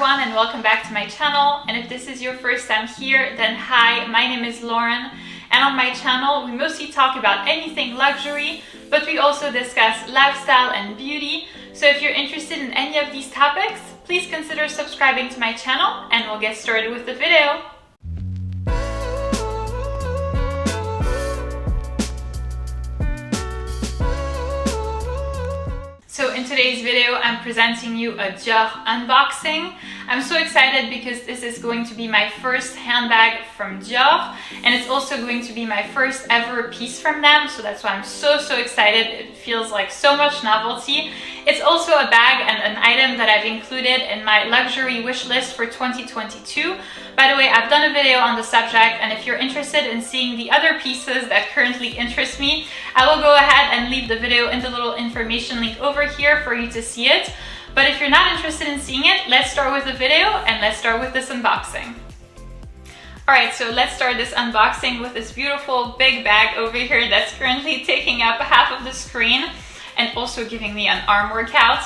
everyone and welcome back to my channel. And if this is your first time here, then hi, my name is Lauren. And on my channel, we mostly talk about anything luxury, but we also discuss lifestyle and beauty. So if you're interested in any of these topics, please consider subscribing to my channel and we'll get started with the video. So in today's video, I'm presenting you a Dior unboxing. I'm so excited because this is going to be my first handbag from Dior, and it's also going to be my first ever piece from them, so that's why I'm so excited. It feels like so much novelty. It's also a bag and an item that I've included in my luxury wish list for 2022. By the way, I've done a video on the subject, and if you're interested in seeing the other pieces that currently interest me, I will go ahead and leave the video in the little information link over here for you to see it. But if you're not interested in seeing it, let's start with the video and let's start with this unboxing. Alright, so let's start this unboxing with this beautiful big bag over here that's currently taking up half of the screen and also giving me an arm workout.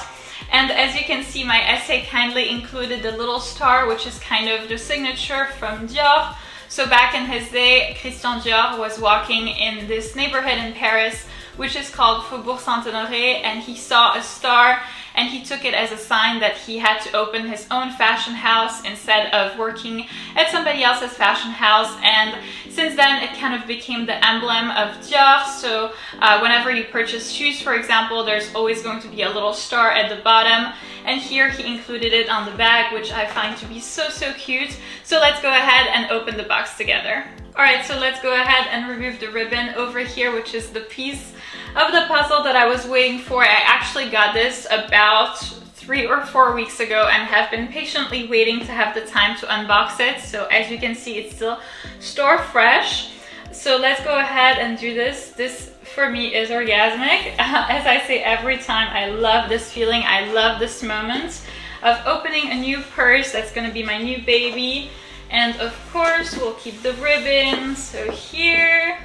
And as you can see, my essay kindly included the little star, which is kind of the signature from Dior. So back in his day, Christian Dior was walking in this neighborhood in Paris, which is called Faubourg Saint-Honoré, and he saw a star and he took it as a sign that he had to open his own fashion house instead of working at somebody else's fashion house. And since then, it kind of became the emblem of Dior. So whenever you purchase shoes, for example, there's always going to be a little star at the bottom. And here he included it on the bag, which I find to be so cute. So let's go ahead and open the box together. Alright, so let's go ahead and remove the ribbon over here, which is the piece of the puzzle that I was waiting for. I actually got this about 3 or 4 weeks ago and have been patiently waiting to have the time to unbox it. So as you can see, it's still store fresh. So let's go ahead and do this. This for me is orgasmic. As I say every time, I love this feeling. I love this moment of opening a new purse that's gonna be my new baby. And of course, we'll keep the ribbon. So here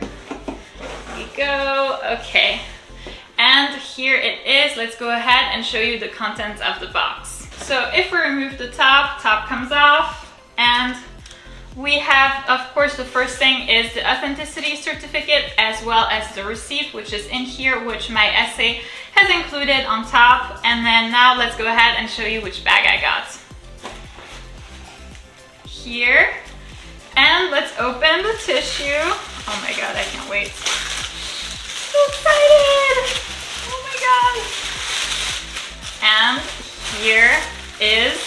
we go. Okay. And here it is. Let's go ahead and show you the contents of the box. So if we remove the top comes off, and we have, of course, the first thing is the authenticity certificate as well as the receipt, which is in here, which my essay has included on top. And then now let's go ahead and show you which bag I got. Here. And let's open the tissue. Oh my god, I can't wait. So excited! Oh my god! And here is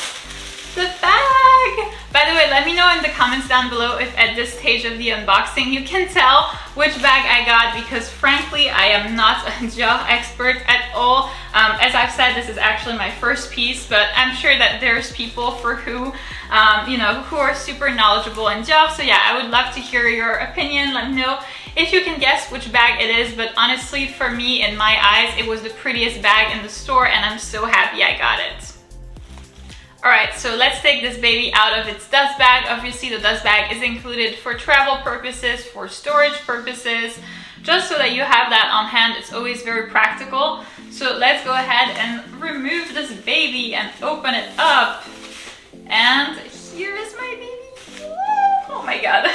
the bag! By the way, let me know in the comments down below if at this stage of the unboxing you can tell which bag I got, because frankly I am not a Dior expert at all. As I've said, this is actually my first piece, but I'm sure that there's people for who who are super knowledgeable in Dior. So yeah, I would love to hear your opinion. Let me know if you can guess which bag it is, but honestly for me, in my eyes, it was the prettiest bag in the store and I'm so happy I got it. Alright, so let's take this baby out of its dust bag. Obviously the dust bag is included for travel purposes, for storage purposes, just so that you have that on hand. It's always very practical. So let's go ahead and remove this baby and open it up. And here is my baby. Oh my god.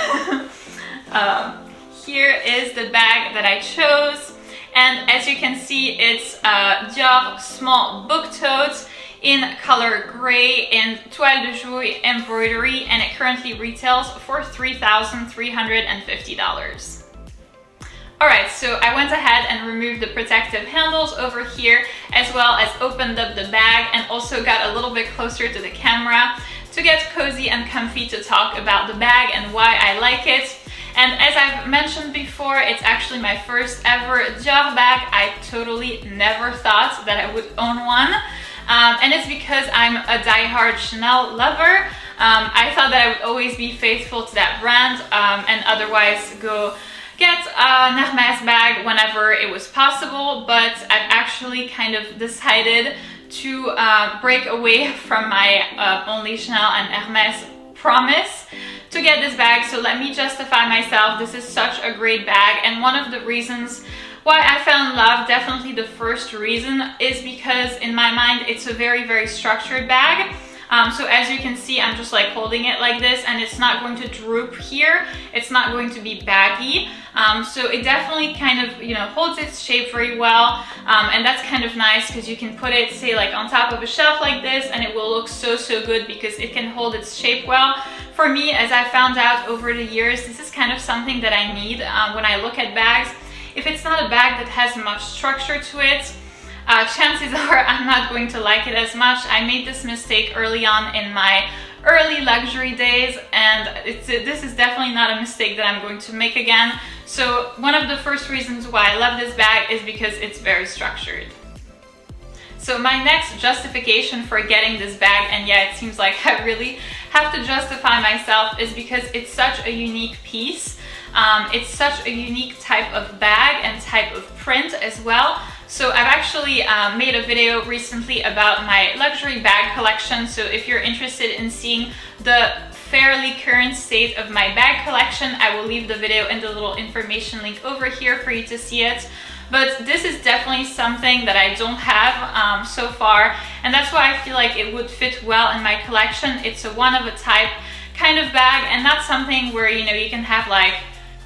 Here is the bag that I chose. And as you can see, it's Dior small book tote in color gray in toile de joie embroidery, and it currently retails for $3,350. Alright, so I went ahead and removed the protective handles over here, as well as opened up the bag and also got a little bit closer to the camera to get cozy and comfy to talk about the bag and why I like it. And as I've mentioned before, it's actually my first ever Dior bag. I totally never thought that I would own one. And it's because I'm a die-hard Chanel lover. I thought that I would always be faithful to that brand and otherwise go get an Hermès bag whenever it was possible, but I've actually kind of decided to break away from my only Chanel and Hermès promise to get this bag. So let me justify myself. This is such a great bag, and one of the reasons why I fell in love, definitely the first reason, is because in my mind it's a very structured bag. So as you can see, I'm just like holding it like this, and it's not going to droop here. It's not going to be baggy. So it definitely kind of, you know, holds its shape very well. And that's kind of nice because you can put it, say, like on top of a shelf like this, and it will look so good because it can hold its shape well. For me, as I found out over the years, this is kind of something that I need when I look at bags. If it's not a bag that has much structure to it, chances are I'm not going to like it as much. I made this mistake early on in my early luxury days, and this is definitely not a mistake that I'm going to make again. So one of the first reasons why I love this bag is because it's very structured. So my next justification for getting this bag, and yeah, it seems like I really have to justify myself, is because it's such a unique piece. It's such a unique type of bag and type of print as well. So I've actually made a video recently about my luxury bag collection. So if you're interested in seeing the fairly current state of my bag collection, I will leave the video in the little information link over here for you to see it. But this is definitely something that I don't have so far, and that's why I feel like it would fit well in my collection. It's a one of a type kind of bag, and not something where, you know, you can have like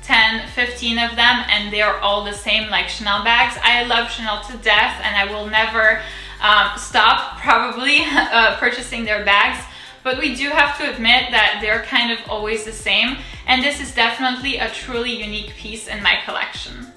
10, 15 of them and they're all the same, like Chanel bags. I love Chanel to death, and I will never stop probably purchasing their bags. But we do have to admit that they're kind of always the same, and this is definitely a truly unique piece in my collection.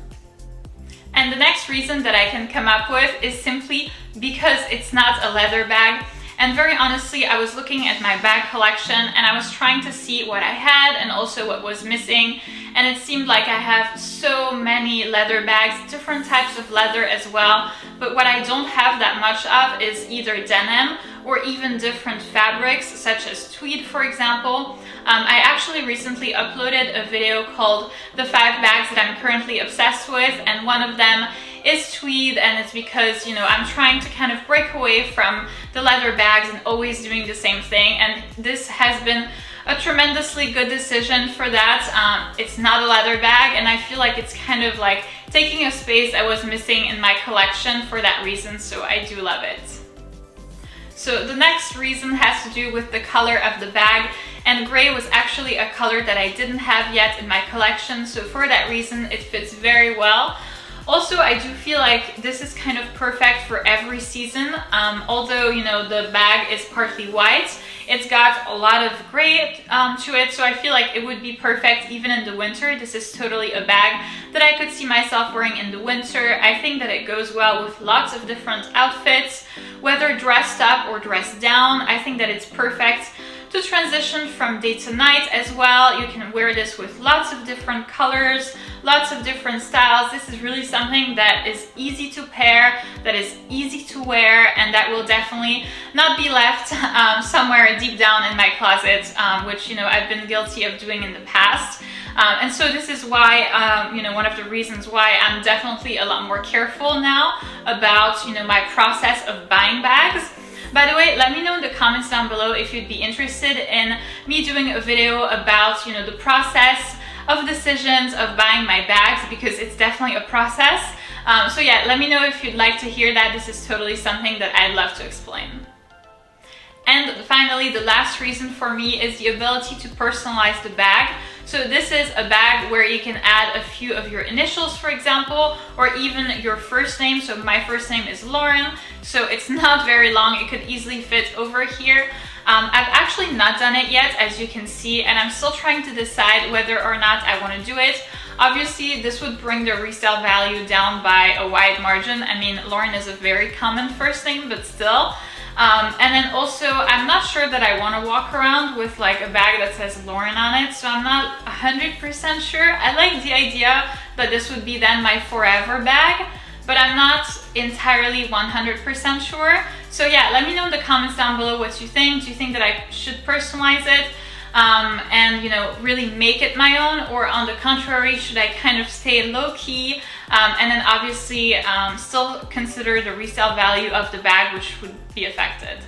And the next reason that I can come up with is simply because it's not a leather bag. And very honestly, I was looking at my bag collection and I was trying to see what I had and also what was missing. And it seemed like I have so many leather bags, different types of leather as well. But what I don't have that much of is either denim or even different fabrics, such as tweed, for example. I actually recently uploaded a video called The 5 Bags That I'm Currently Obsessed With, and one of them is tweed, and it's because, you know, I'm trying to kind of break away from the leather bags and always doing the same thing, and this has been a tremendously good decision for that. It's not a leather bag, and I feel like it's kind of like taking a space I was missing in my collection for that reason, so I do love it. So the next reason has to do with the color of the bag, and gray was actually a color that I didn't have yet in my collection, so for that reason it fits very well. Also, I do feel like this is kind of perfect for every season. Although, you know, the bag is partly white, it's got a lot of gray to it, so I feel like it would be perfect even in the winter. This is totally a bag that I could see myself wearing in the winter. I think that it goes well with lots of different outfits, whether dressed up or dressed down. I think that it's perfect to transition from day to night as well. You can wear this with lots of different colors, lots of different styles. This is really something that is easy to pair, that is easy to wear, and that will definitely not be left somewhere deep down in my closet, which, you know, I've been guilty of doing in the past. And so this is why, you know, one of the reasons why I'm definitely a lot more careful now about, you know, my process of buying bags. By the way, let me know in the comments down below if you'd be interested in me doing a video about, you know, the process of decisions of buying my bags, because it's definitely a process. So yeah, let me know if you'd like to hear that. This is totally something that I'd love to explain. And finally, the last reason for me is the ability to personalize the bag. So this is a bag where you can add a few of your initials, for example, or even your first name. So my first name is Lauren, so it's not very long. It could easily fit over here. I've actually not done it yet, as you can see, and I'm still trying to decide whether or not I want to do it. Obviously, this would bring the resale value down by a wide margin. I mean, Lauren is a very common first name, but still. And then also, I'm not sure that I want to walk around with like a bag that says Lauren on it, so I'm not 100% sure. I like the idea that this would be then my forever bag, but I'm not entirely 100% sure. So yeah, let me know in the comments down below what you think. Do you think that I should personalize it and, you know, really make it my own, or on the contrary, should I kind of stay low-key and then obviously still consider the resale value of the bag, which would be affected?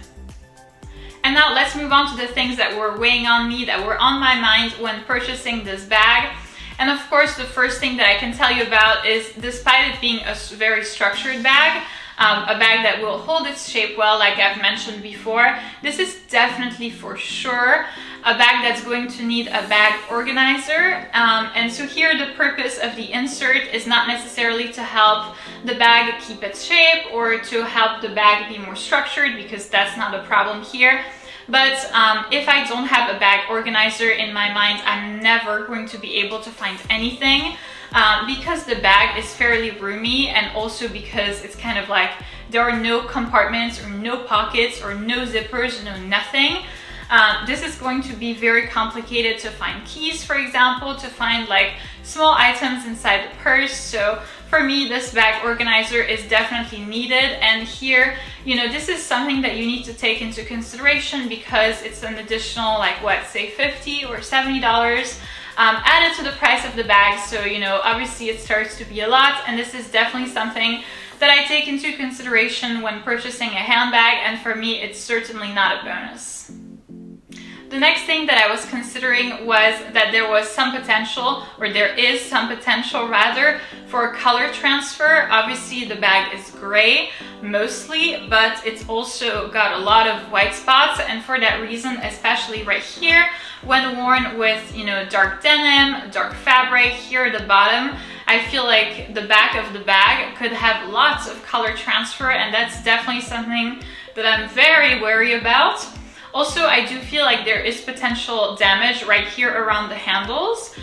And now let's move on to the things that were weighing on me, that were on my mind when purchasing this bag. And of course, the first thing that I can tell you about is, despite it being a very structured bag, a bag that will hold its shape well, like I've mentioned before. This is definitely for sure a bag that's going to need a bag organizer. And so here the purpose of the insert is not necessarily to help the bag keep its shape or to help the bag be more structured, because that's not a problem here. But if I don't have a bag organizer, in my mind, I'm never going to be able to find anything, because the bag is fairly roomy, and also because it's kind of like there are no compartments or no pockets or no zippers, no nothing. This is going to be very complicated to find keys, for example, to find like small items inside the purse. So for me, this bag organizer is definitely needed. And here, you know, this is something that you need to take into consideration, because it's an additional, like, what, say $50 or $70 added to the price of the bag. So, you know, obviously it starts to be a lot, and this is definitely something that I take into consideration when purchasing a handbag, and for me, it's certainly not a bonus. The next thing that I was considering was that there was some potential, or there is some potential rather, for color transfer. Obviously the bag is gray mostly, but it's also got a lot of white spots, and for that reason, especially right here, when worn with, you know, dark denim, dark fabric here at the bottom, I feel like the back of the bag could have lots of color transfer, and that's definitely something that I'm very wary about. Also, I do feel like there is potential damage right here around the handles.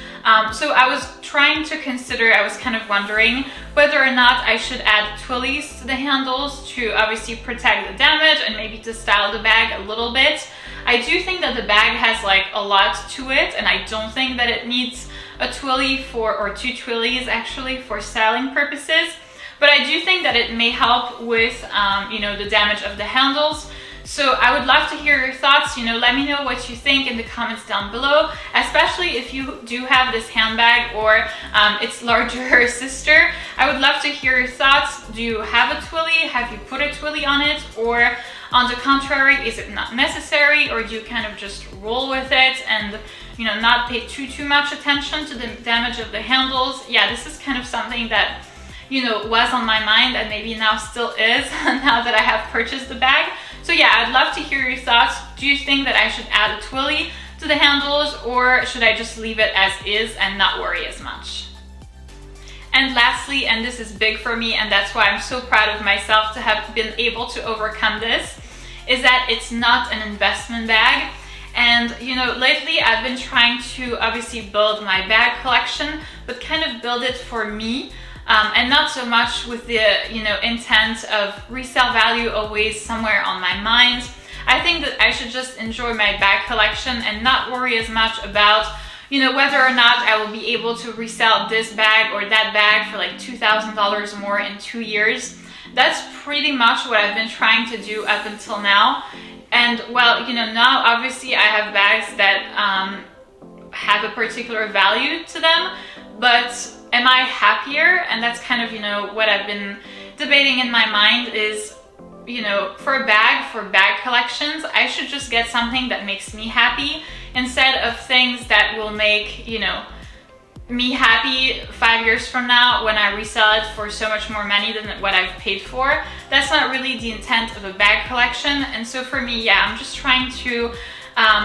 So I was trying to consider, I was kind of wondering whether or not I should add twillies to the handles to obviously protect the damage and maybe to style the bag a little bit. I do think that the bag has like a lot to it, and I don't think that it needs a twilly or two twillies actually for styling purposes. But I do think that it may help with, you know, the damage of the handles. So I would love to hear your thoughts. You know, let me know what you think in the comments down below, especially if you do have this handbag or its larger sister. I would love to hear your thoughts. Do you have a twilly? Have you put a twilly on it? Or on the contrary, is it not necessary, or do you kind of just roll with it and, you know, not pay too much attention to the damage of the handles? Yeah, this is kind of something that, you know, was on my mind and maybe now still is now that I have purchased the bag. So yeah, I'd love to hear your thoughts. Do you think that I should add a twilly to the handles, or should I just leave it as is and not worry as much? And lastly, and this is big for me, and that's why I'm so proud of myself to have been able to overcome this, is that it's not an investment bag. And you know, lately I've been trying to obviously build my bag collection, but kind of build it for me. And not so much with the, you know, intent of resale value always somewhere on my mind. I think that I should just enjoy my bag collection and not worry as much about, you know, whether or not I will be able to resell this bag or that bag for like $2,000 more in 2 years. That's pretty much what I've been trying to do up until now. And well, you know, now obviously I have bags that have a particular value to them, but am I happier? And that's kind of, you know, what I've been debating in my mind is, you know, for bag collections, I should just get something that makes me happy instead of things that will make, you know, me happy 5 years from now when I resell it for so much more money than what I've paid for. That's not really the intent of a bag collection. And so for me, yeah, I'm just trying to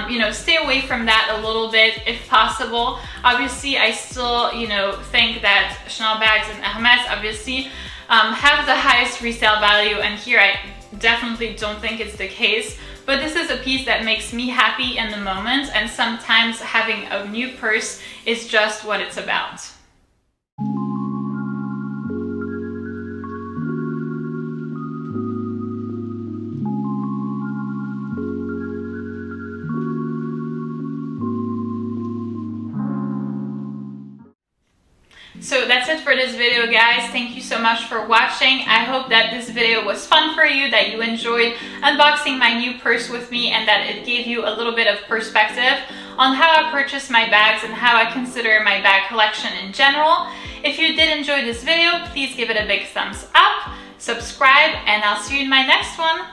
you know, stay away from that a little bit if possible. Obviously, I still, you know, think that Chanel bags and Hermes obviously have the highest resale value, and here I definitely don't think it's the case. But this is a piece that makes me happy in the moment, and sometimes having a new purse is just what it's about. So that's it for this video, guys. Thank you so much for watching. I hope that this video was fun for you, that you enjoyed unboxing my new purse with me, and that it gave you a little bit of perspective on how I purchase my bags and how I consider my bag collection in general. If you did enjoy this video, please give it a big thumbs up, subscribe, and I'll see you in my next one.